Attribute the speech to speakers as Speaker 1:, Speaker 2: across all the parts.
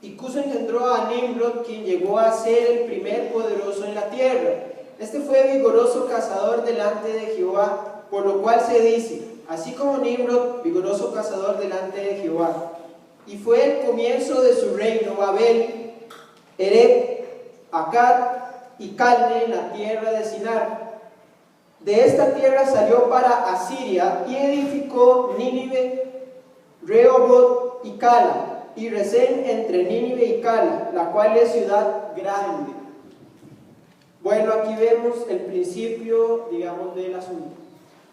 Speaker 1: Y Cuso engendró a Nimrod, quien llegó a ser el primer poderoso en la tierra. Este fue vigoroso cazador delante de Jehová, por lo cual se dice, así como Nimrod, vigoroso cazador delante de Jehová. Y fue el comienzo de su reino Babel, Erech, Akkad y Calne en la tierra de Sinar. De esta tierra salió para Asiria y edificó Nínive, Rehoboth y Cala, y Resén entre Nínive y Cala, la cual es ciudad grande. Bueno, aquí vemos el principio, digamos, del asunto.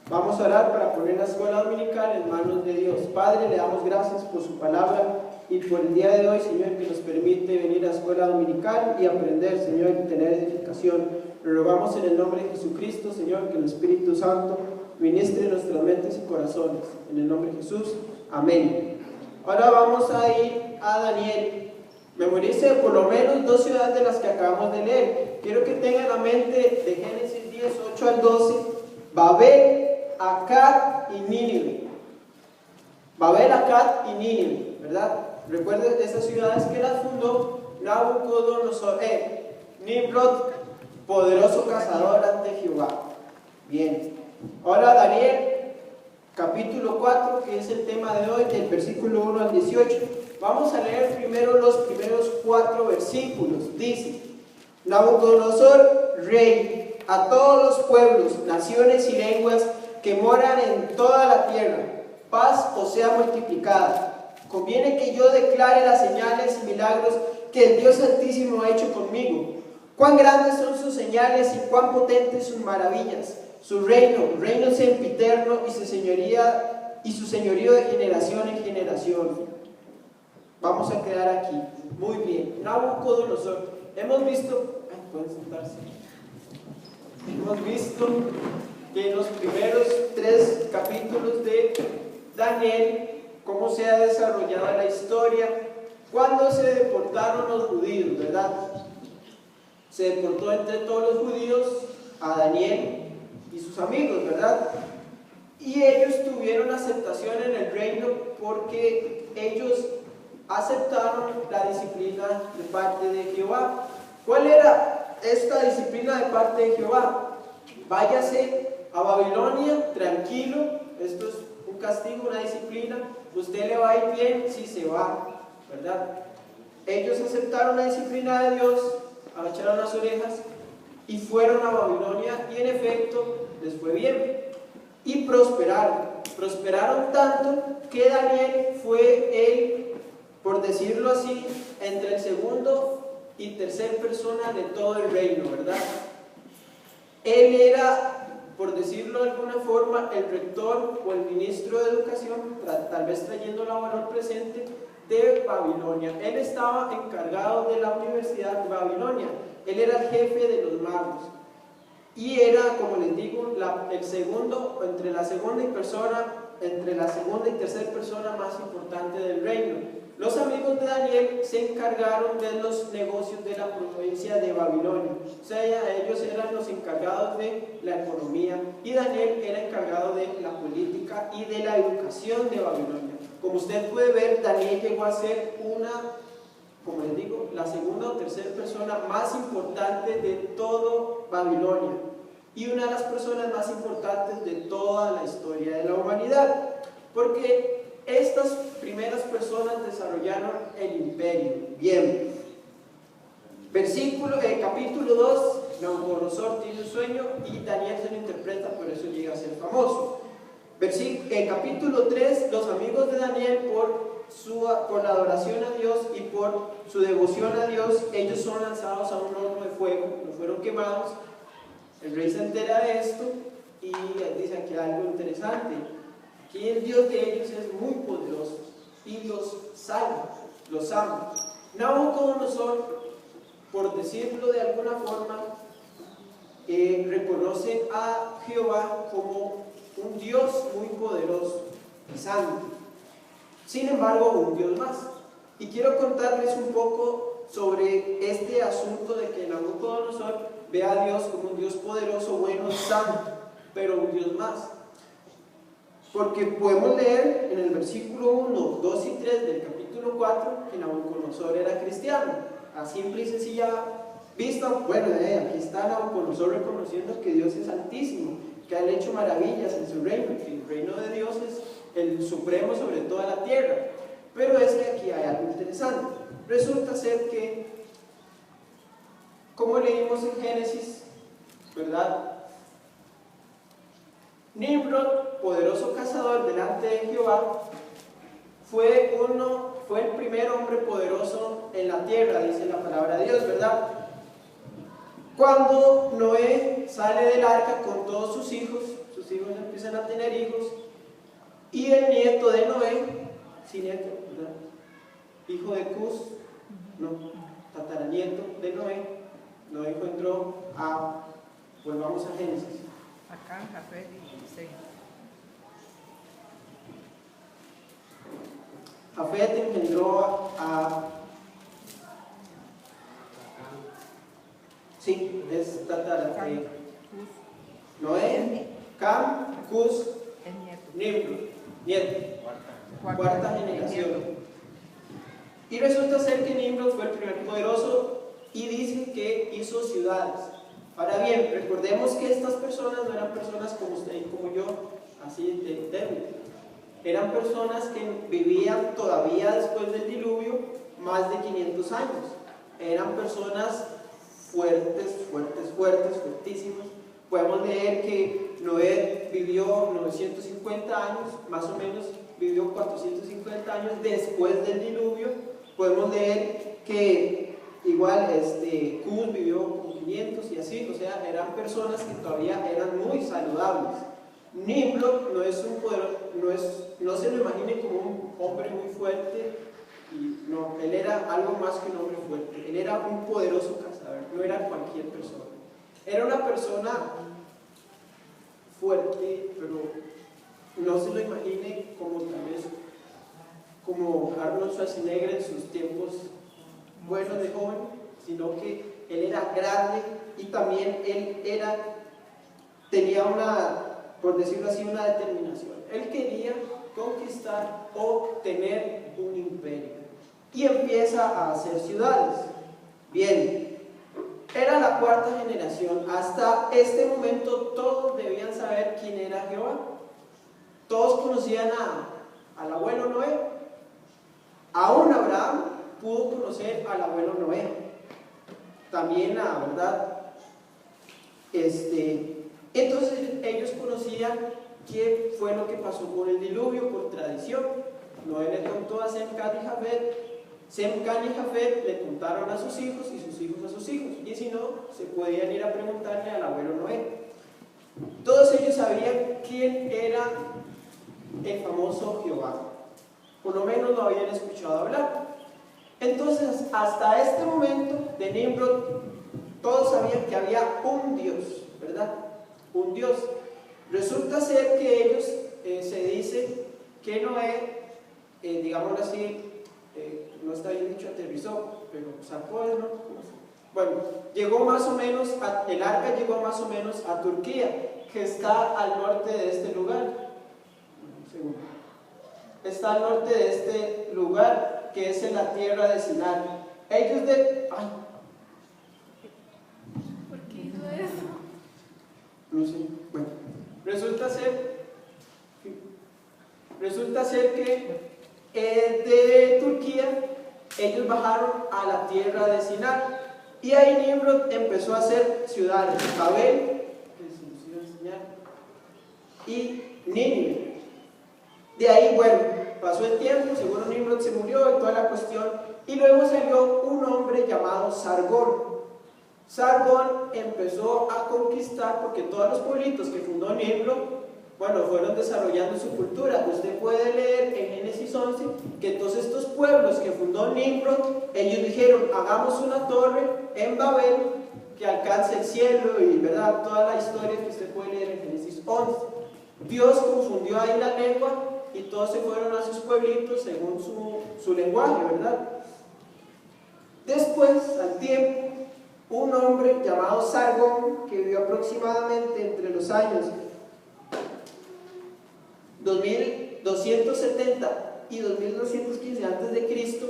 Speaker 1: Vamos a orar para poner la escuela dominical en manos de Dios. Padre, le damos gracias por su palabra y por el día de hoy, Señor, que nos permite venir a la escuela dominical y aprender, Señor, y tener edificación. Lo rogamos en el nombre de Jesucristo, Señor, que el Espíritu Santo ministre nuestras mentes y corazones. En el nombre de Jesús, amén. Ahora vamos a ir a Daniel. Memorice por lo menos 2 ciudades de las que acabamos de leer. Quiero que tengan en la mente de Génesis 10, 8 al 12, Babel, Akkad y Nínive. Babel, Akkad y Nínive, ¿verdad? Recuerden esas ciudades que las fundó Nabucodonosor, Nimrod, poderoso cazador ante Jehová. Bien, ahora Daniel, capítulo 4, que es el tema de hoy, del versículo 1 al 18. Vamos a leer primero los primeros 4 versículos. Dice: Nabucodonosor, rey, a todos los pueblos, naciones y lenguas que moran en toda la tierra, paz os sea multiplicada. Conviene que yo declare las señales y milagros que el Dios Altísimo ha hecho conmigo. Cuán grandes son sus señales y cuán potentes sus maravillas. Su reino sempiterno y su señorío de generación en generación. Vamos a quedar aquí. Muy bien. Nabucodonosor. Hemos visto que en los primeros 3 capítulos de Daniel, cómo se ha desarrollado la historia, cuando se deportaron los judíos, ¿verdad? Se deportó entre todos los judíos a Daniel y sus amigos, ¿verdad? Y ellos tuvieron aceptación en el reino porque ellos aceptaron la disciplina de parte de Jehová. ¿Cuál era esta disciplina de parte de Jehová? Váyase a Babilonia tranquilo, esto es un castigo, una disciplina, usted le va a ir bien si se va, ¿verdad? Ellos aceptaron la disciplina de Dios, agacharon las orejas y fueron a Babilonia, y en efecto les fue bien y prosperaron tanto que Daniel fue por decirlo así, entre el segundo y tercer persona de todo el reino, ¿verdad? Él era, por decirlo de alguna forma, el rector o el ministro de educación, tal vez trayéndolo a valor presente, de Babilonia. Él estaba encargado de la Universidad de Babilonia. Él era el jefe de los magos y era, como les digo, el segundo, entre la segunda y tercera persona más importante del reino. Los amigos de Daniel se encargaron de los negocios de la provincia de Babilonia. O sea, ellos eran los encargados de la economía y Daniel era encargado de la política y de la educación de Babilonia. Como usted puede ver, Daniel llegó a ser como les digo, la segunda o tercera persona más importante de todo Babilonia y una de las personas más importantes de toda la historia de la humanidad, porque estas primeras personas desarrollaron el imperio. Bien, capítulo 2, Nabucodonosor tiene un sueño y Daniel se lo interpreta, por eso llega a ser famoso. Capítulo 3, los amigos de Daniel, por la adoración a Dios y por su devoción a Dios, ellos son lanzados a un horno de fuego, no fueron quemados. El rey se entera de esto y dice aquí algo interesante: que el Dios de ellos es muy poderoso y los salva, los ama. Nabucodonosor, por decirlo de alguna forma, reconoce a Jehová como un Dios muy poderoso y santo. Sin embargo, un Dios más. Y quiero contarles un poco sobre este asunto de que Nabucodonosor ve a Dios como un Dios poderoso, bueno y santo, pero un Dios más. Porque podemos leer en el versículo 1, 2 y 3 del capítulo capítulo 4 que Nabucodonosor era cristiano. A simple y sencilla vista, bueno, aquí está Nabucodonosor reconociendo que Dios es altísimo, que ha hecho maravillas en su reino, que el reino de Dios es el supremo sobre toda la tierra. Pero es que aquí hay algo interesante. Resulta ser que, como leímos en Génesis, ¿verdad? Nimrod, poderoso cazador delante de Jehová, fue el primer hombre poderoso en la tierra, dice la palabra de Dios, ¿verdad? Cuando Noé sale del arca con todos sus hijos empiezan a tener hijos, y el nieto de Noé, sí, nieto, ¿verdad? Hijo de Cus, no, tataranieto de Noé encontró volvamos a Génesis.
Speaker 2: Acá, Jafet y Sem.
Speaker 1: Jafet engendró sí, es Noé, Cam, Cus, Nimrod, nieto, cuarta generación. Y resulta ser que Nimrod fue el primer poderoso y dicen que hizo ciudades. Ahora bien, recordemos que estas personas no eran personas como usted y como yo, así de débiles. Eran personas que vivían todavía después del diluvio más de 500 años. Eran personas fuertísimas. Podemos leer que Noé vivió 950 años, más o menos vivió 450 años después del diluvio. Podemos leer que igual Cus vivió como 500 y así, o sea, eran personas que todavía eran muy saludables. Nimrod no se lo imagine como un hombre muy fuerte, y no, él era algo más que un hombre fuerte, él era un poderoso cazador, no era cualquier persona. Era una persona fuerte, pero no se lo imagine como tal vez como Arnold Schwarzenegger en sus tiempos buenos de joven, sino que él era grande y también él tenía por decirlo así, una determinación. Él quería conquistar o tener un imperio y empieza a hacer ciudades. Bien, era la cuarta generación. Hasta este momento todos debían saber quién era Jehová. Todos conocían al abuelo Noé. Aún Abraham pudo conocer al abuelo Noé. También ¿verdad? Entonces ellos conocían qué fue lo que pasó con el diluvio por tradición. Noé le contó a Sem, Can y Jafet. Sem, Can y Jafet le contaron a sus hijos y sus hijos a sus hijos. Y si no, se podían ir a preguntarle al abuelo Noé. Todos ellos sabían quién era el famoso Jehová. Por lo menos lo habían escuchado hablar. Entonces, hasta este momento de Nimrod, todos sabían que había un Dios, ¿verdad? Un Dios. Resulta ser que ellos, se dice que Noé, digámoslo así, no está bien dicho, aterrizó, pero zarpó, ¿no? Bueno, llegó más o menos, el arca llegó más o menos a Turquía, que está al norte de este lugar. Está al norte de este lugar, que es en la tierra de Sinai. Ellos
Speaker 2: ¿Por qué hizo eso?
Speaker 1: No sé, bueno, resulta ser que de Turquía ellos bajaron a la tierra de Sinai y ahí Nimrod empezó a hacer ciudades, Babel, que se nos iba a enseñar, y Nínive. De ahí, bueno, pasó el tiempo, seguro Nimrod se murió y toda la cuestión, y luego salió un hombre llamado Sargón. Sargón empezó a conquistar, porque todos los pueblitos que fundó Nimrod, bueno, fueron desarrollando su cultura. Usted puede leer en Génesis 11 que todos estos pueblos que fundó Nimrod, ellos dijeron, hagamos una torre en Babel que alcance el cielo, y verdad, toda la historia que usted puede leer en Génesis 11. Dios confundió ahí la lengua y todos se fueron a sus pueblitos según su lenguaje, ¿verdad? Después, al tiempo, un hombre llamado Sargón, que vivió aproximadamente entre los años 2270 y 2215 antes de Cristo,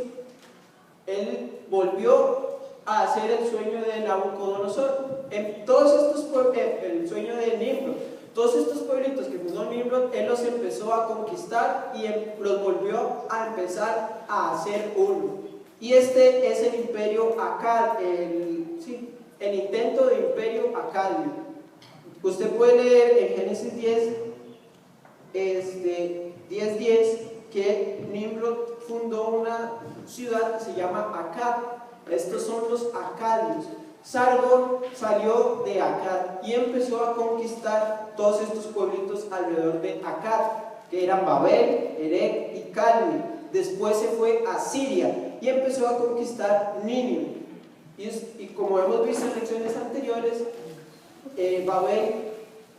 Speaker 1: él volvió a hacer el sueño de Nabucodonosor. En todos estos pueblos, el sueño de Nimrod, todos estos pueblitos que fundó Nimrod, él los empezó a conquistar y los volvió a empezar a hacer uno. Y este es el imperio Akkad, el intento de imperio acadio. Usted puede leer en Génesis 10:10 que Nimrod fundó una ciudad que se llama Akkad. Estos son los acadios. Sargón salió de Akkad y empezó a conquistar todos estos pueblitos alrededor de Akkad, que eran Babel, Erech y Calne. Después se fue a Siria y empezó a conquistar Nínive. Y como hemos visto en lecciones anteriores, Babel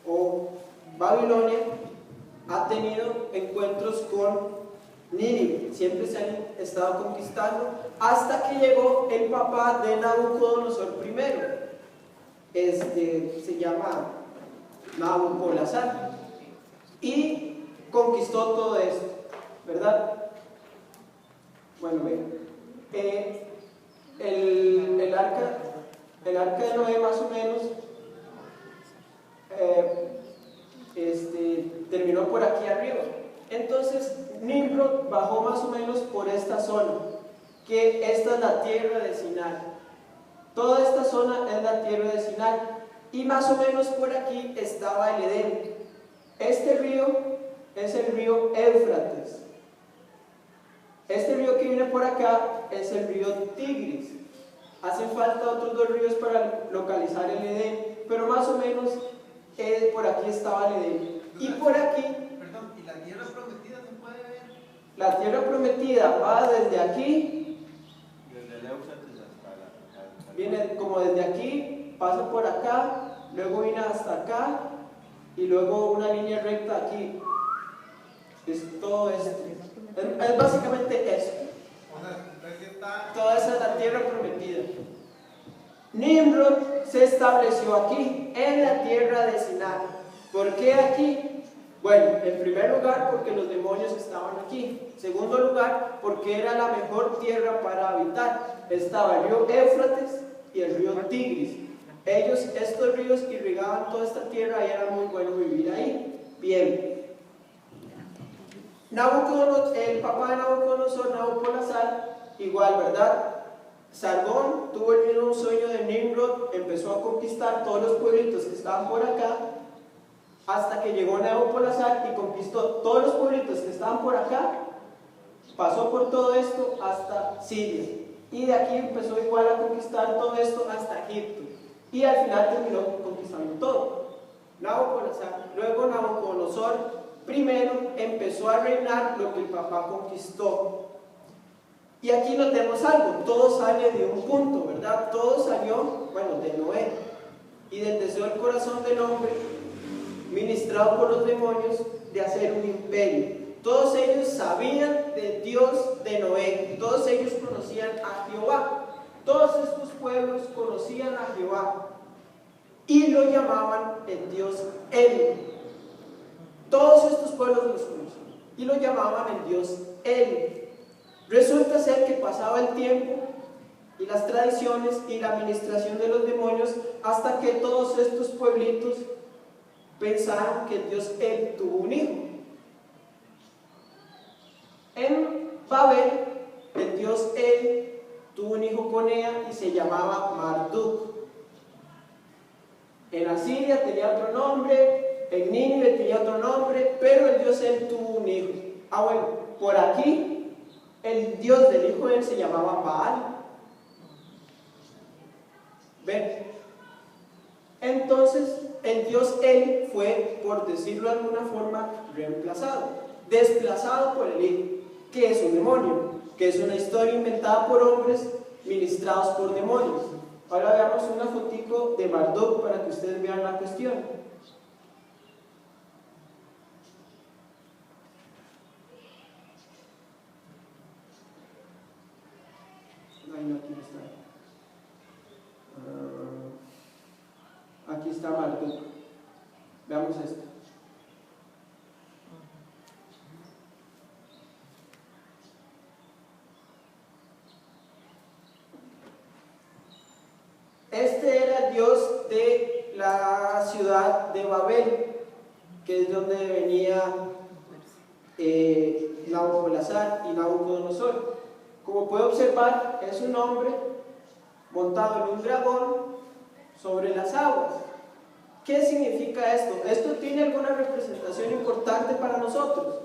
Speaker 1: o Babilonia ha tenido encuentros con Nínive, siempre se han estado conquistando hasta que llegó el papá de Nabucodonosor I, se llama Nabopolassar, y conquistó todo esto, ¿verdad? Bueno, ven, el arca de Noé más o menos terminó por aquí arriba. Entonces Nimrod bajó más o menos por esta zona, que esta es la tierra de Sinai. Toda esta zona es la tierra de Sinai, y más o menos por aquí estaba el Edén. Este río es el río Éufrates. Este río que viene por acá es el río Tigris. Hacen falta otros dos ríos para localizar el Edén, pero más o menos por aquí estaba el Edén. Y por aquí,
Speaker 3: perdón, ¿y la tierra prometida se puede ver?
Speaker 1: la tierra prometida va desde aquí,
Speaker 4: Desde el Éufrates hasta
Speaker 1: viene como desde aquí, pasa por acá, luego viene hasta acá y luego una línea recta aquí. Es todo esto. Es básicamente esto.
Speaker 3: O sea, entonces está...
Speaker 1: Toda esa es la tierra prometida. Nimrod se estableció aquí, en la tierra de Sinai. ¿Por qué aquí? Bueno, en primer lugar porque los demonios estaban aquí. En segundo lugar porque era la mejor tierra para habitar. Estaba el río Éufrates y el río Tigris. Estos ríos irrigaban toda esta tierra y era muy bueno vivir ahí. Bien. El papá de Nabucodonosor, Nabopolassar, igual, ¿verdad? Sargón tuvo el mismo sueño de Nimrod, empezó a conquistar todos los pueblitos que estaban por acá, hasta que llegó Nabopolassar y conquistó todos los pueblitos que estaban por acá, pasó por todo esto hasta Siria, y de aquí empezó igual a conquistar todo esto hasta Egipto, y al final terminó conquistando todo. Nabopolassar, luego Nabucodonosor primero empezó a reinar lo que el papá conquistó. Y aquí notemos algo, todo sale de un punto, ¿verdad? Todo salió, bueno, de Noé. Y del deseo del corazón del hombre, ministrado por los demonios, de hacer un imperio. Todos ellos sabían del Dios de Noé, todos ellos conocían a Jehová. Todos estos pueblos conocían a Jehová y lo llamaban el Dios El. Todos estos pueblos los conocían y lo llamaban el Dios El. Resulta ser que pasaba el tiempo y las tradiciones y la administración de los demonios hasta que todos estos pueblitos pensaron que el Dios El tuvo un hijo. En Babel, el Dios El tuvo un hijo con ella y se llamaba Marduk. En Asiria tenía otro nombre, en Nínive tenía otro nombre, pero el Dios El tuvo un hijo. Bueno, por aquí el Dios del hijo de él se llamaba Baal. ¿Ven? Entonces el Dios Él fue, por decirlo de alguna forma, reemplazado, desplazado por el hijo, que es un demonio, que es una historia inventada por hombres ministrados por demonios. Ahora veamos una fotico de Marduk para que ustedes vean la cuestión. No, aquí no está. Aquí está Marduk. Veamos esto. la ciudad de Babel, que es donde venía Nabopolassar y Nabucodonosor. Como puede observar, es un hombre montado en un dragón sobre las aguas. ¿Qué significa esto? ¿Esto tiene alguna representación importante para nosotros?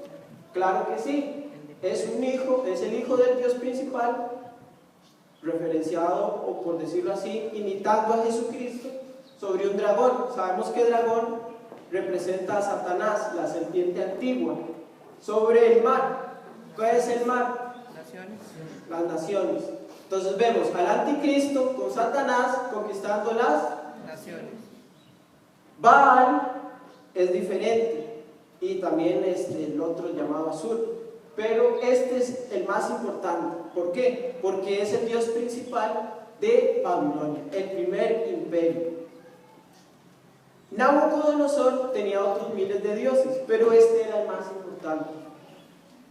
Speaker 1: Claro que sí. Es un hijo, es el hijo del Dios principal, referenciado, o por decirlo así, imitando a Jesucristo, sobre un dragón. Sabemos que el dragón representa a Satanás, la serpiente antigua, sobre el mar. ¿Qué es el mar?
Speaker 2: Naciones.
Speaker 1: Las naciones. Entonces vemos al anticristo con Satanás conquistando las
Speaker 2: Naciones.
Speaker 1: Baal es diferente, y también el otro llamado Azur, pero este es el más importante. ¿Por qué? Porque es el dios principal de Babilonia, el primer imperio. Nabucodonosor tenía otros miles de dioses, pero este era el más importante.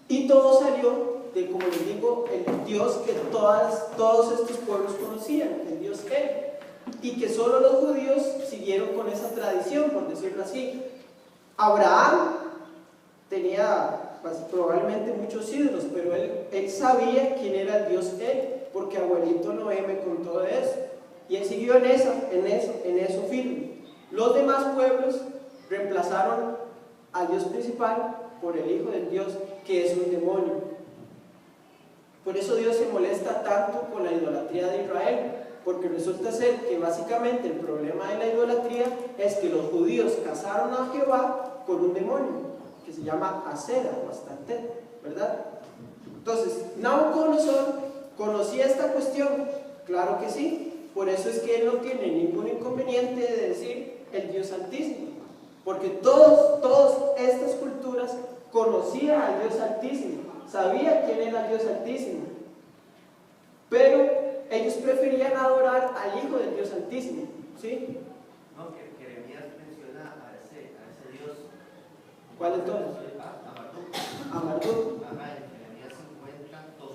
Speaker 1: Y todo salió de, como les digo, el Dios que todos estos pueblos conocían, el Dios él, y que solo los judíos siguieron con esa tradición, por decirlo así. Abraham tenía pues, probablemente muchos ídolos, pero él sabía quién era el Dios él, porque abuelito Noé me contó de eso, y él siguió en eso firme. Los demás pueblos reemplazaron al Dios principal por el hijo del Dios, que es un demonio. Por eso Dios se molesta tanto con la idolatría de Israel, porque resulta ser que básicamente el problema de la idolatría es que los judíos casaron a Jehová con un demonio que se llama Asera o Astartet, ¿verdad? Entonces, Nabucodonosor conocía esta cuestión, claro que sí, por eso es que él no tiene ningún inconveniente de decir el Dios Altísimo, porque todas estas culturas conocían al Dios Altísimo, sabían quién era el Dios Altísimo, pero ellos preferían adorar al Hijo del Dios Altísimo, ¿sí?
Speaker 5: No, que Jeremías menciona a ese Dios.
Speaker 1: ¿Cuál de todos?
Speaker 5: A Marduk.
Speaker 1: A Marduk.
Speaker 5: Ajá, en Jeremías 52.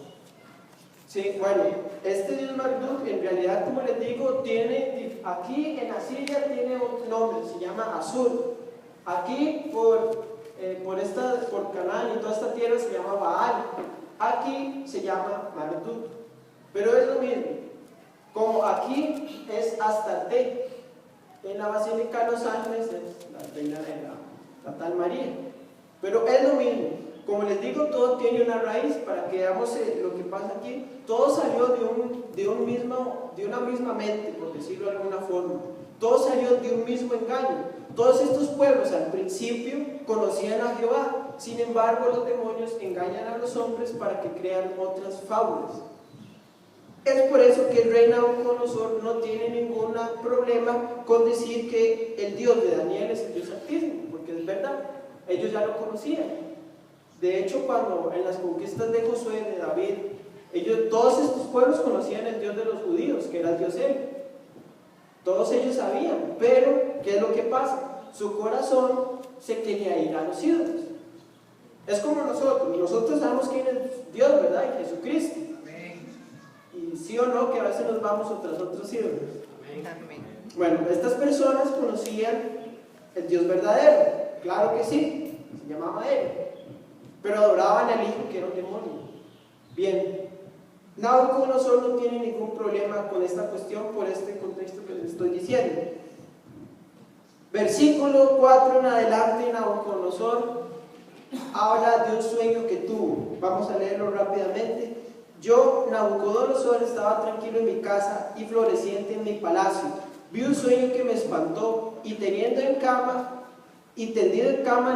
Speaker 1: Sí, bueno, este Dios Marduk en realidad, como les digo, aquí en Asiria tiene otro nombre, se llama Asur. Aquí por Canaán y toda esta tierra se llama Baal. Aquí se llama Marduk. Pero es lo mismo. Como aquí es Astarte, en la Basílica de los Ángeles es la reina de la tal María. Pero es lo mismo. Como les digo, todo tiene una raíz. Para que veamos lo que pasa aquí, todo salió de una misma mente, por decirlo de alguna forma. Todo salió de un mismo engaño. Todos estos pueblos al principio conocían a Jehová, sin embargo los demonios engañan a los hombres para que crean otras fábulas. Es por eso que el rey Nabucodonosor no tiene ningún problema con decir que el Dios de Daniel es el Dios Altísimo, porque es verdad, ellos ya lo conocían. De hecho, cuando en las conquistas de Josué, de David, todos estos pueblos conocían el Dios de los judíos, que era el Dios él. Todos ellos sabían, pero ¿qué es lo que pasa? Su corazón se quería ir a los ídolos. Es como nosotros sabemos quién es Dios, ¿verdad? Y Jesucristo. Y sí o no, que a veces nos vamos tras otros ídolos.
Speaker 2: Amén.
Speaker 1: Bueno, estas personas conocían el Dios verdadero, claro que sí, se llamaba él, pero adoraban al hijo que era un demonio. Bien, Nabucodonosor no tiene ningún problema con esta cuestión por este contexto que les estoy diciendo. Versículo 4 en adelante, Nabucodonosor habla de un sueño que tuvo. Vamos a leerlo rápidamente. Yo, Nabucodonosor, estaba tranquilo en mi casa y floreciente en mi palacio. Vi un sueño que me espantó, y tendido en cama,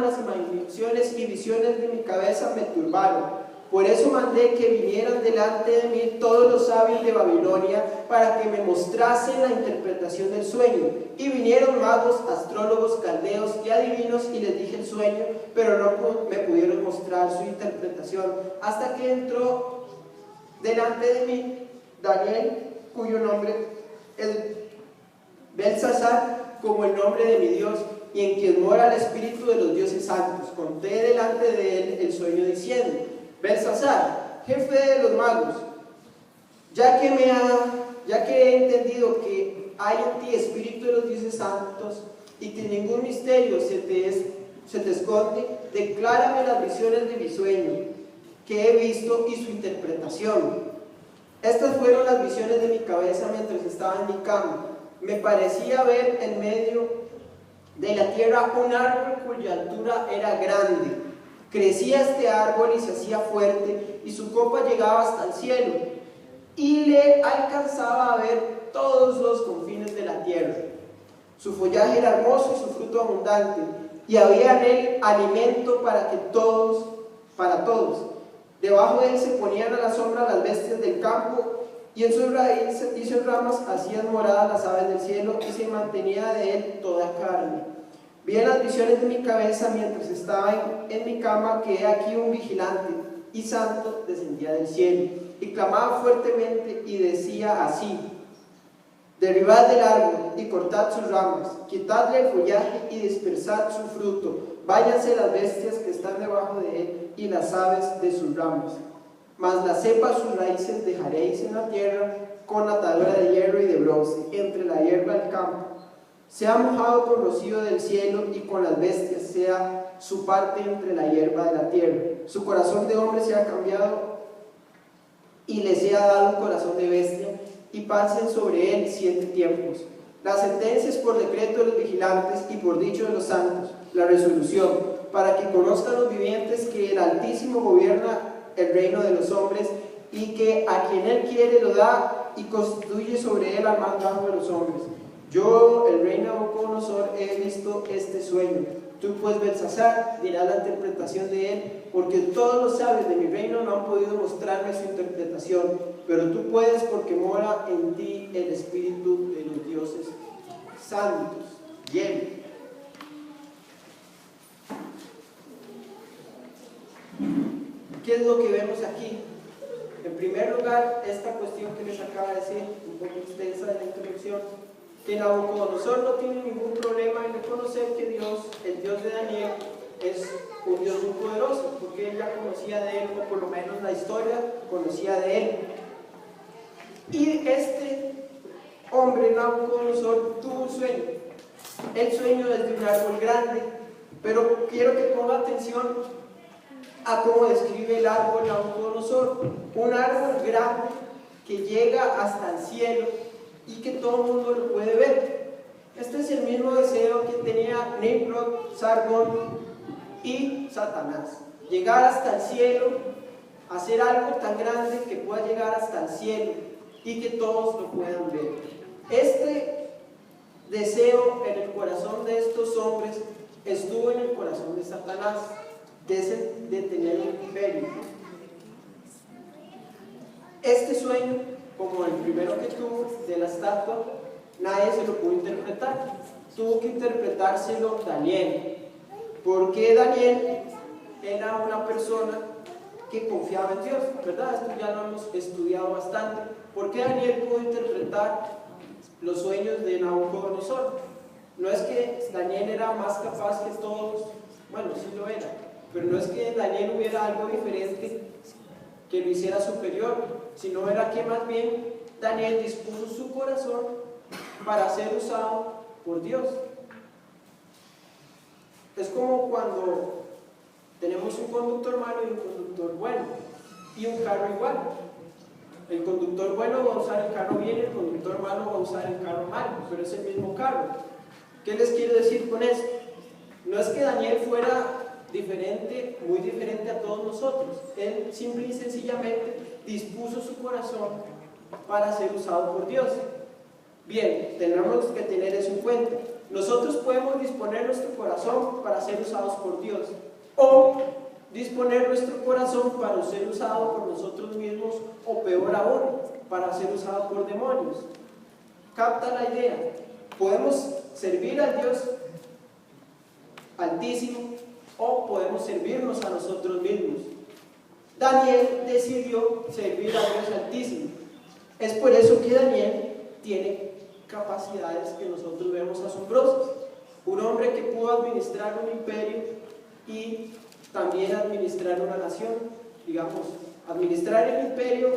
Speaker 1: las imaginaciones y visiones de mi cabeza me turbaron. Por eso mandé que vinieran delante de mí todos los sabios de Babilonia para que me mostrasen la interpretación del sueño. Y vinieron magos, astrólogos, caldeos y adivinos, y les dije el sueño, pero no me pudieron mostrar su interpretación, hasta que entró delante de mí Daniel, cuyo nombre es Belsasar, como el nombre de mi Dios, y en quien mora el espíritu de los dioses santos. Conté delante de él el sueño diciendo: Belsasar, jefe de los magos, ya que he entendido que hay en ti espíritu de los dioses santos y que ningún misterio se te esconde, declárame las visiones de mi sueño que he visto y su interpretación. Estas fueron las visiones de mi cabeza mientras estaba en mi cama. Me parecía ver en medio de la tierra un árbol cuya altura era grande. Crecía este árbol y se hacía fuerte, y su copa llegaba hasta el cielo, y le alcanzaba a ver todos los confines de la tierra. Su follaje era hermoso y su fruto abundante, y había en él alimento para todos. Debajo de él se ponían a la sombra las bestias del campo, y en sus raíces y sus ramas hacían morada las aves del cielo, y se mantenía de él toda carne. Vi en las visiones de mi cabeza mientras estaba en mi cama que he aquí un vigilante y santo descendía del cielo, y clamaba fuertemente y decía así: derribad del árbol y cortad sus ramas, quitadle el follaje y dispersad su fruto, váyanse las bestias que están debajo de él y las aves de sus ramas. Mas la cepa, sus raíces dejaréis en la tierra con atadura de hierro y de bronce, entre la hierba del campo. Sea mojado con rocío del cielo y con las bestias sea su parte entre la hierba de la tierra. Su corazón de hombre sea cambiado y le sea dado un corazón de bestia, y pasen sobre él 7 tiempos. La sentencia es por decreto de los vigilantes y por dicho de los santos, la resolución, para que conozcan los vivientes que el Altísimo gobierna el reino de los hombres, y que a quien él quiere lo da y constituye sobre él al más bajo de los hombres. Yo, el rey Nabucodonosor, he visto este sueño. Tú, pues, Belsasar, dirás la interpretación de él, porque todos los sabios de mi reino no han podido mostrarme su interpretación, pero tú puedes, porque mora en ti el espíritu de los dioses santos. Bien. ¿Qué es lo que vemos aquí? En primer lugar, esta cuestión que les acaba de decir, un poco extensa de la introducción, que Nabucodonosor no tiene ningún problema en reconocer que Dios, el Dios de Daniel, es un Dios muy poderoso, porque él ya conocía de él, o por lo menos la historia conocía de él. Y este hombre, Nabucodonosor, tuvo un sueño. El sueño es de un árbol grande, pero quiero que ponga atención a cómo describe el árbol Nabucodonosor. Un árbol grande que llega hasta el cielo y que todo el mundo lo puede ver. Este es el mismo deseo que tenía Nimrod, Sargón y Satanás: llegar hasta el cielo, hacer algo tan grande que pueda llegar hasta el cielo y que todos lo puedan ver. Este deseo en el corazón de estos hombres estuvo en el corazón de Satanás, de tener un imperio. Este sueño, como el primero que tuvo de la estatua, nadie se lo pudo interpretar. Tuvo que interpretárselo Daniel, porque Daniel era una persona que confiaba en Dios, ¿verdad? Esto ya lo hemos estudiado bastante. ¿Por qué Daniel pudo interpretar los sueños de Nabucodonosor? No es que Daniel era más capaz que todos, bueno, sí lo era, pero no es que Daniel hubiera algo diferente que lo hiciera superior, sino era que más bien Daniel dispuso su corazón para ser usado por Dios. Es como cuando tenemos un conductor malo y un conductor bueno, y un carro igual. El conductor bueno va a usar el carro bien, el conductor malo va a usar el carro malo, pero es el mismo carro. ¿Qué les quiero decir con esto? No es que Daniel fuera diferente, muy diferente a todos nosotros. Él simple y sencillamente dispuso su corazón para ser usado por Dios. Bien, tenemos que tener eso en cuenta. Nosotros podemos disponer nuestro corazón para ser usados por Dios, o disponer nuestro corazón para ser usado por nosotros mismos, o peor aún, para ser usado por demonios. ¿Capta la idea? Podemos servir al Dios Altísimo, o podemos servirnos a nosotros mismos. Daniel decidió servir a Dios Altísimo. Es por eso que Daniel tiene capacidades que nosotros vemos asombrosas. Un hombre que pudo administrar un imperio y también administrar una nación, digamos, administrar el imperio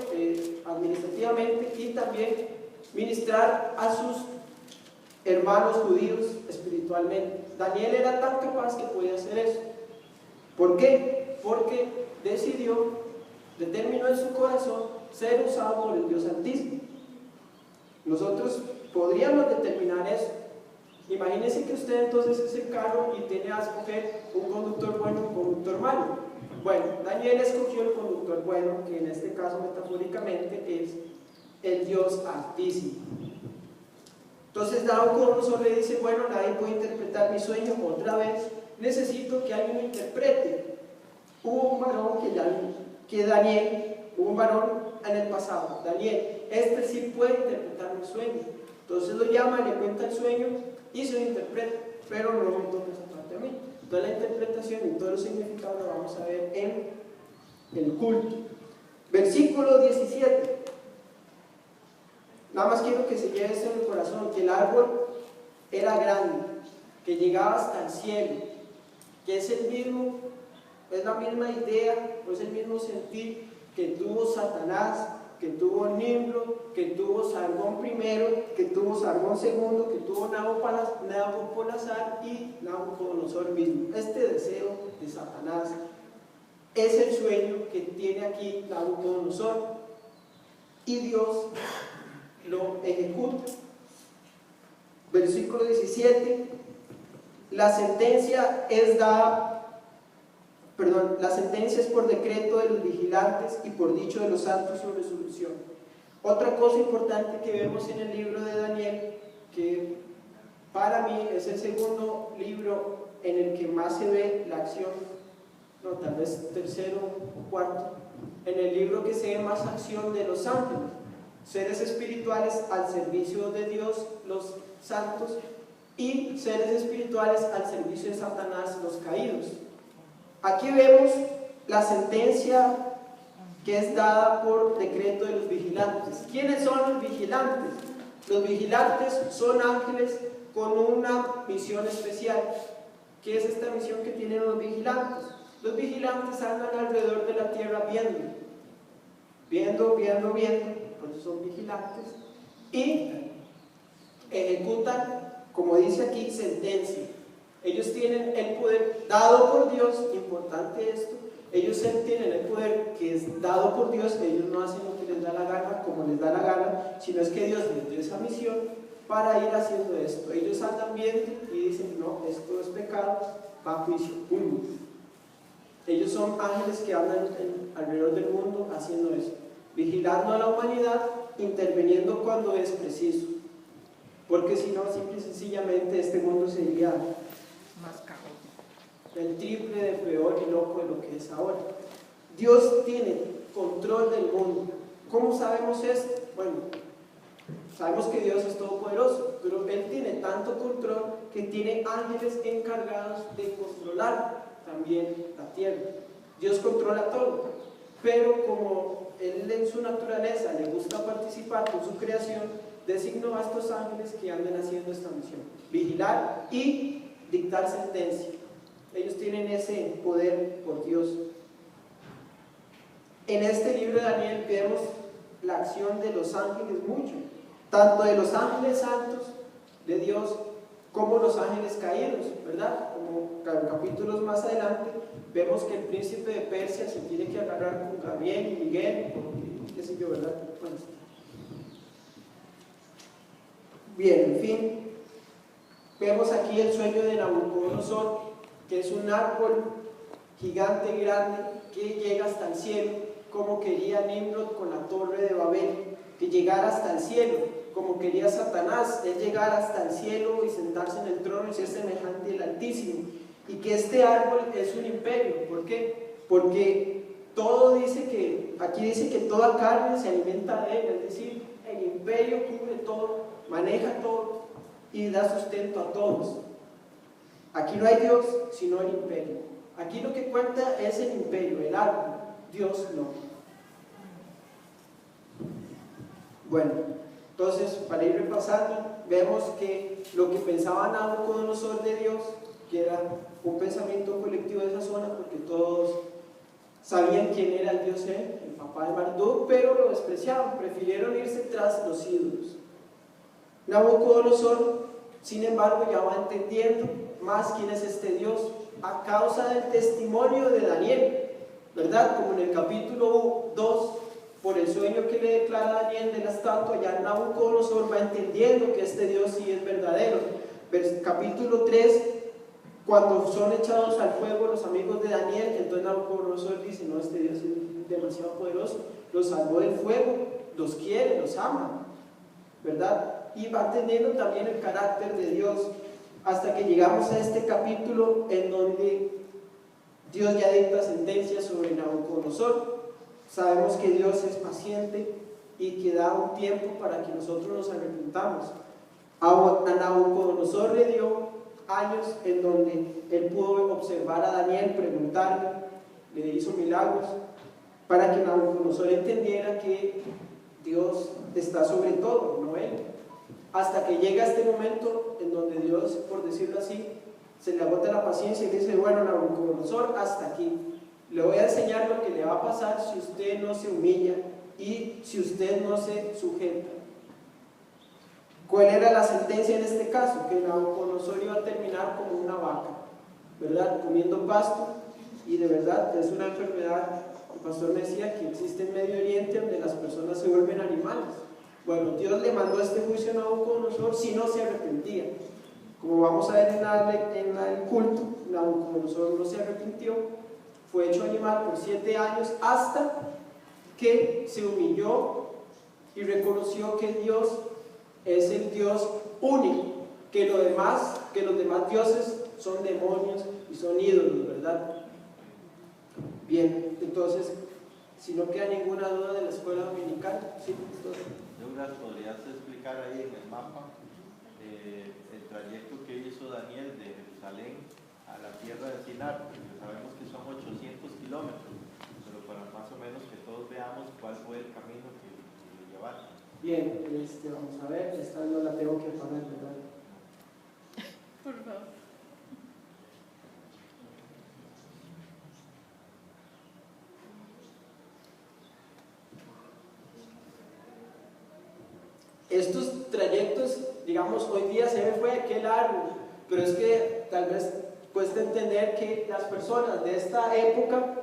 Speaker 1: administrativamente, y también ministrar a sus hermanos judíos espiritualmente. Daniel era tan capaz que podía hacer eso. ¿Por qué? Porque determinó en su corazón ser usado por el Dios Altísimo. Nosotros podríamos determinar eso. Imagínense que usted entonces es el carro y tiene a escoger un conductor bueno y un conductor malo. Bueno, Daniel escogió el conductor bueno, que en este caso metafóricamente es el Dios Altísimo. Entonces Nabucodonosor le dice, bueno, nadie puede interpretar mi sueño otra vez, necesito que alguien lo interprete. Hubo un varón hubo un varón en el pasado, Daniel, este sí puede interpretar mi sueño. Entonces lo llama, le cuenta el sueño y se lo interpreta, pero no me toca esa parte a mí. Toda la interpretación y todos los significados lo vamos a ver en el culto. Versículo 17. Nada más quiero que se lleve esto en el corazón, que el árbol era grande, que llegaba hasta el cielo, que es la misma idea, o es el mismo sentir que tuvo Satanás, que tuvo Nimrod, que tuvo Sargón primero, que tuvo Sargón segundo, que tuvo Nabopolassar y Nabucodonosor mismo. Este deseo de Satanás es el sueño que tiene aquí Nabucodonosor y Dios lo ejecuta. Versículo 17. La sentencia es por decreto de los vigilantes y por dicho de los santos su resolución. Otra cosa importante que vemos en el libro de Daniel, que para mí es el segundo libro en el que más se ve la acción, no, tal vez tercero o cuarto, en el libro que se ve más acción de los ángeles, seres espirituales al servicio de Dios, los santos, y seres espirituales al servicio de Satanás, los caídos. Aquí vemos la sentencia que es dada por decreto de los vigilantes. ¿Quiénes son los vigilantes? Los vigilantes son ángeles con una misión especial. ¿Qué es esta misión que tienen los vigilantes? Los vigilantes andan alrededor de la tierra viendo, por eso son vigilantes, y ejecutan, como dice aquí, sentencia. Ellos tienen el poder dado por Dios, importante esto, ellos tienen el poder que es dado por Dios, ellos no hacen lo que les da la gana, como les da la gana, sino es que Dios les dio esa misión para ir haciendo esto. Ellos andan viendo y dicen, no, esto es pecado, va a juicio, punto. Ellos son ángeles que andan alrededor del mundo haciendo eso, vigilando a la humanidad, interviniendo cuando es preciso, porque si no, simple y sencillamente este mundo sería
Speaker 2: Más caótico.
Speaker 1: el triple de peor y loco de lo que es ahora. Dios tiene control del mundo. ¿Cómo sabemos esto? Bueno, sabemos que Dios es todopoderoso, pero Él tiene tanto control que tiene ángeles encargados de controlar también la tierra. Dios controla todo, pero como Él en su naturaleza le gusta participar con su creación, designó a estos ángeles que andan haciendo esta misión: vigilar y dictar sentencia. Ellos tienen ese poder por Dios. En este libro de Daniel vemos la acción de los ángeles mucho, tanto de los ángeles santos de Dios como los ángeles caídos, ¿verdad? Como capítulos más adelante vemos que el príncipe de Persia se tiene que agarrar con Gabriel y Miguel, porque, qué sé yo, ¿verdad? Bueno, bien, en fin, vemos aquí el sueño de Nabucodonosor, que es un árbol gigante grande que llega hasta el cielo, como quería Nimrod con la torre de Babel, que llegara hasta el cielo, como quería Satanás, es llegar hasta el cielo y sentarse en el trono y ser semejante al Altísimo, y que este árbol es un imperio. ¿Por qué? Porque todo aquí dice que toda carne se alimenta de él, es decir, el imperio cubre todo, maneja todo y da sustento a todos. Aquí no hay Dios, sino el imperio. Aquí lo que cuenta es el imperio, el árbol, Dios no. Bueno, entonces, para ir repasando, vemos que lo que pensaba Nabucodonosor de Dios, que era un pensamiento colectivo de esa zona, porque todos sabían quién era el Dios él, el papá de Marduk, pero lo despreciaban, prefirieron irse tras los ídolos. Nabucodonosor Sin embargo, ya va entendiendo más quién es este Dios a causa del testimonio de Daniel, ¿verdad? Como en el capítulo 2, por el sueño que le declara Daniel de la estatua, ya Nabucodonosor va entendiendo que este Dios sí es verdadero. Capítulo 3, cuando son echados al fuego los amigos de Daniel, entonces Nabucodonosor dice, no, este Dios es demasiado poderoso, los salvó del fuego, los quiere, los ama, ¿verdad? Y va entendiendo también el carácter de Dios, hasta que llegamos a este capítulo en donde Dios ya dicta sentencia sobre Nabucodonosor. Sabemos que Dios es paciente y que da un tiempo para que nosotros nos arrepintamos. A Nabucodonosor le dio años en donde él pudo observar a Daniel, preguntarle, le hizo milagros, para que Nabucodonosor entendiera que Dios está sobre todo, no él. Hasta que llega este momento en donde Dios, por decirlo así, se le agota la paciencia y dice, bueno, Nabucodonosor, hasta aquí. Le voy a enseñar lo que le va a pasar si usted no se humilla y si usted no se sujeta. ¿Cuál era la sentencia en este caso? Que Nabucodonosor iba a terminar como una vaca, ¿verdad? Comiendo pasto, y de verdad es una enfermedad. El pastor me decía que existe en Medio Oriente donde las personas se vuelven animales. Bueno, Dios le mandó este juicio a Nabucodonosor si no se arrepentía. Como vamos a ver en el culto, Nabucodonosor no se arrepintió, fue hecho animal por 7 años hasta que se humilló y reconoció que Dios es el Dios único, que los demás dioses son demonios y son ídolos, ¿verdad? Bien, entonces, si no queda ninguna duda de la escuela dominical, ¿sí?
Speaker 4: Douglas, ¿podrías explicar ahí en el mapa el trayecto que hizo Daniel de Jerusalén a la tierra de Sinar? Porque sabemos que son 800 kilómetros, pero para más o menos que todos veamos cuál fue el camino que le llevaron.
Speaker 1: Bien, vamos a ver, esta no la tengo que poner, ¿verdad?
Speaker 2: Por favor.
Speaker 1: Estos trayectos, digamos, hoy día se ve fue qué largo, pero es que tal vez cuesta entender que las personas de esta época,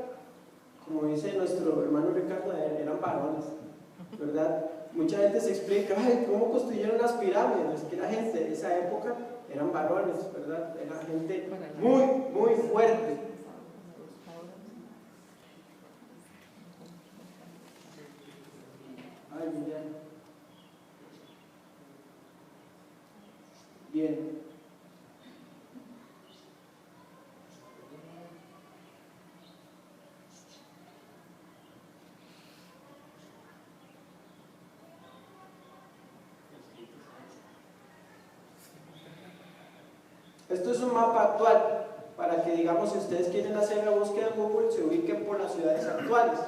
Speaker 1: como dice nuestro hermano Ricardo, eran varones, ¿verdad? Mucha gente se explica, ay, ¿cómo construyeron las pirámides? Es que la gente de esa época eran varones, ¿verdad? Era gente muy, muy fuerte. Ay, bien. Bien. Esto es un mapa actual para que, digamos, si ustedes quieren hacer la búsqueda en Google, se ubiquen por las ciudades actuales.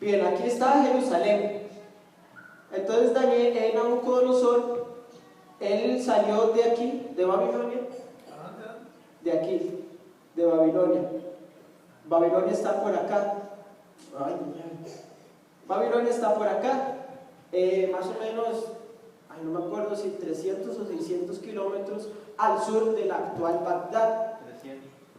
Speaker 1: Bien, aquí está Jerusalén. Entonces Nabucodonosor, él salió de aquí, de Babilonia, de aquí, de Babilonia. Babilonia está por acá. Ay, Babilonia está por acá, más o menos, no me acuerdo si 300 o 600 kilómetros al sur de la actual Bagdad.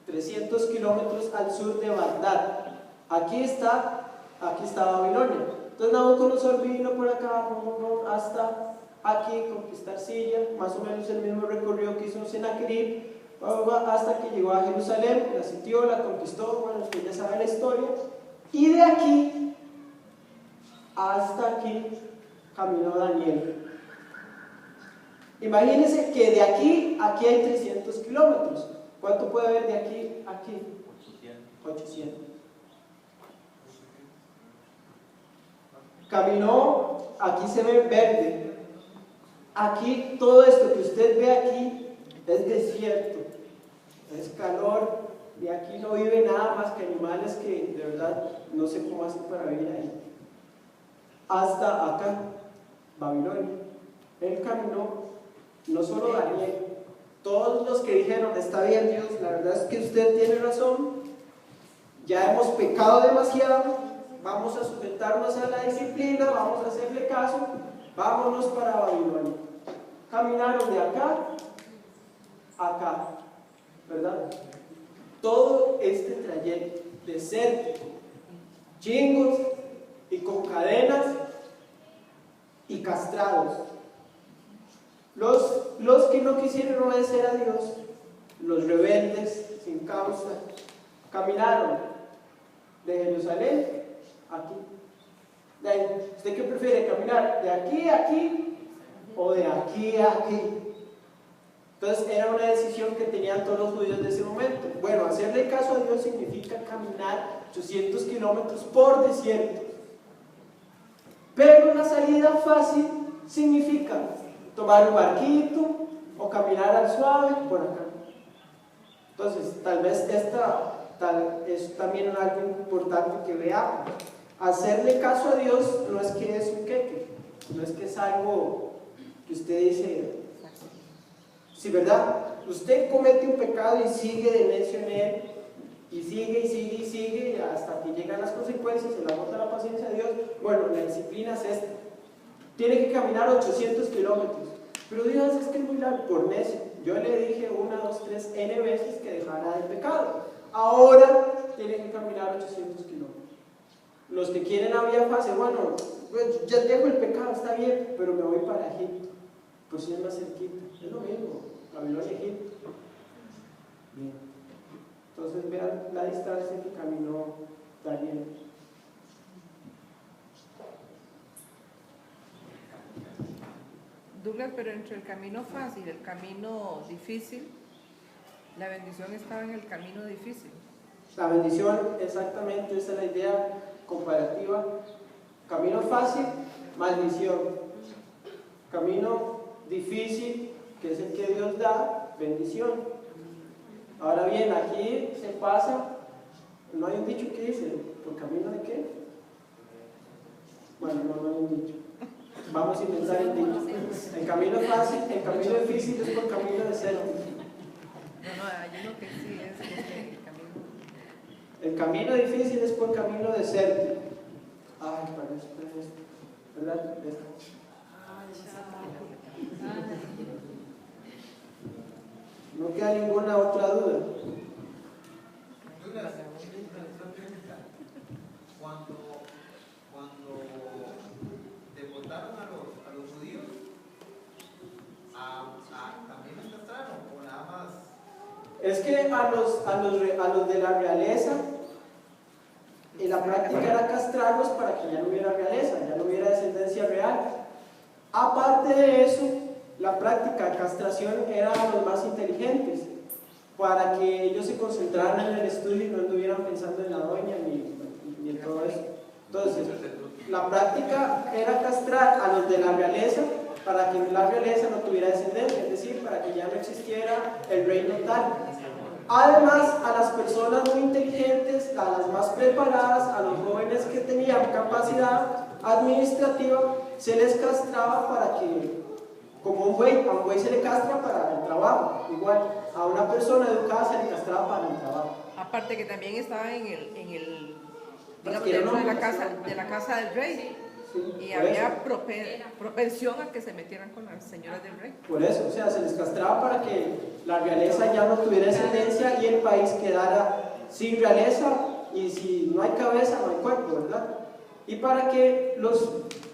Speaker 1: 300 kilómetros al sur de Bagdad. Aquí está Babilonia. Entonces Nabucodonosor vino por acá hasta aquí, conquistar Siria, más o menos el mismo recorrido que hizo Sennacherib, hasta que llegó a Jerusalén, la sitió, la conquistó, bueno, usted ya sabe la historia, y de aquí hasta aquí caminó Daniel. Imagínense que de aquí a aquí hay 300 kilómetros. ¿Cuánto puede haber de aquí a aquí? 800. Caminó, aquí se ve verde. Aquí todo esto que usted ve aquí es desierto, es calor, y aquí no vive nada más que animales que de verdad no sé cómo hacen para vivir ahí. Hasta acá, Babilonia. Él caminó. No solo Daniel, todos los que dijeron, está bien Dios, la verdad es que usted tiene razón, ya hemos pecado demasiado, vamos a sujetarnos a la disciplina, vamos a hacerle caso, vámonos para Babilonia. caminaron de acá a acá, ¿verdad? Todo este trayecto desértico, chingos y con cadenas y castrados. Los que no quisieron obedecer a Dios, los rebeldes sin causa, caminaron de Jerusalén a aquí. De ahí, ¿usted qué prefiere? ¿Caminar de aquí a aquí o de aquí a aquí? Entonces era una decisión que tenían todos los judíos de ese momento. Bueno, hacerle caso a Dios significa caminar 800 kilómetros por desierto. Pero la salida fácil significa tomar un barquito o caminar al suave por acá. Entonces, tal vez es también algo importante que veamos. Hacerle caso a Dios no es que es un queque, no es que es algo que usted dice, sí, ¿verdad? Usted comete un pecado y sigue de necio en él, y sigue y sigue y sigue, y hasta que llegan las consecuencias, se le agota la paciencia de Dios. Bueno, la disciplina es esta. Tiene que caminar 800 kilómetros. Pero Dios, es que es muy largo, por necio. Yo le dije 1, 2, 3, N veces que dejara el pecado. Ahora tiene que caminar 800 kilómetros. Los que quieren la vía fácil, bueno, pues ya dejo el pecado, está bien, pero me voy para Egipto. Pues sí, es más cerquita. Es lo mismo, Babilonia, Egipto. Bien. Entonces vean la distancia que caminó Daniel.
Speaker 6: Douglas, pero entre el camino fácil y el camino difícil, la bendición estaba en el camino difícil.
Speaker 1: La bendición, exactamente, esa es la idea comparativa. Camino fácil, maldición. Camino difícil, que es el que Dios da, bendición. Ahora bien, aquí se pasa, no hay un dicho que dice, ¿por camino de qué? Bueno, no hay un dicho. Vamos a inventar el dicho. El camino fácil, el camino difícil es por camino desértico.
Speaker 6: No, hay uno que sí es el camino.
Speaker 1: El camino difícil es por camino desértico. Ay, parece esto, ¿verdad? Esto. No queda ninguna otra duda.
Speaker 3: Cuando deportaron a los judíos, ¿también los castraron o nada más?
Speaker 1: Es que a los de la realeza, la práctica era castrarlos para que ya no hubiera realeza, ya no hubiera descendencia real. Aparte de eso, la práctica de castración era a los más inteligentes, para que ellos se concentraran en el estudio y no anduvieran pensando en la doña ni en todo eso. Entonces, la práctica era castrar a los de la realeza para que la realeza no tuviera descendencia, es decir, para que ya no existiera el reino tal. Además, a las personas muy inteligentes, a las más preparadas, a los jóvenes que tenían capacidad administrativa, se les castraba para que, como a un buey se le castra para el trabajo, igual a una persona educada se le castraba para el trabajo.
Speaker 6: Aparte que también estaba en el digamos,
Speaker 1: Adquieron
Speaker 6: dentro de
Speaker 1: obligación.
Speaker 6: la casa del rey.
Speaker 1: Sí,
Speaker 6: Y
Speaker 1: por
Speaker 6: había
Speaker 1: eso.
Speaker 6: propensión a que se metieran con las señoras del rey.
Speaker 1: Por eso, o sea, se les castraba para que la realeza ya no tuviera descendencia y el país quedara sin realeza, y si no hay cabeza no hay cuerpo, ¿verdad? Y para que los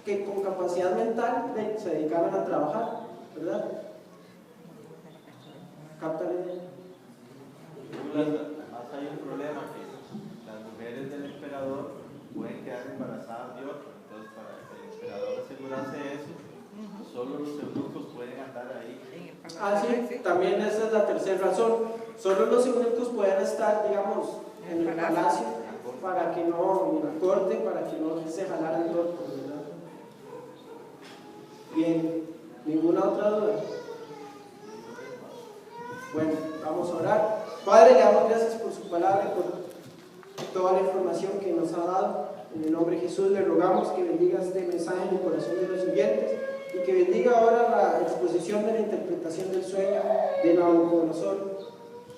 Speaker 1: que con capacidad mental se dedicaran a trabajar, ¿verdad? ¿Captan la idea?
Speaker 4: Además hay un problema, que las mujeres del emperador pueden quedar embarazadas de otro. Entonces, para que el emperador asegurase eso, solo los eunucos pueden andar ahí.
Speaker 1: Ah, sí, también esa es la tercera razón. Solo los eunucos pueden estar, digamos, en el palacio, para que no, en la corte, para que no se jalaran todo, ¿verdad? Bien, ¿ninguna otra duda? Bueno, vamos a orar. Padre, le damos gracias por su palabra, por toda la información que nos ha dado. En el nombre de Jesús le rogamos que bendiga este mensaje en el corazón de los oyentes y que bendiga ahora la exposición de la interpretación del sueño de Nabucodonosor.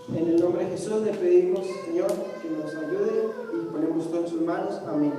Speaker 1: En el nombre de Jesús le pedimos, Señor, que nos ayude y ponemos todo en sus manos. Amén.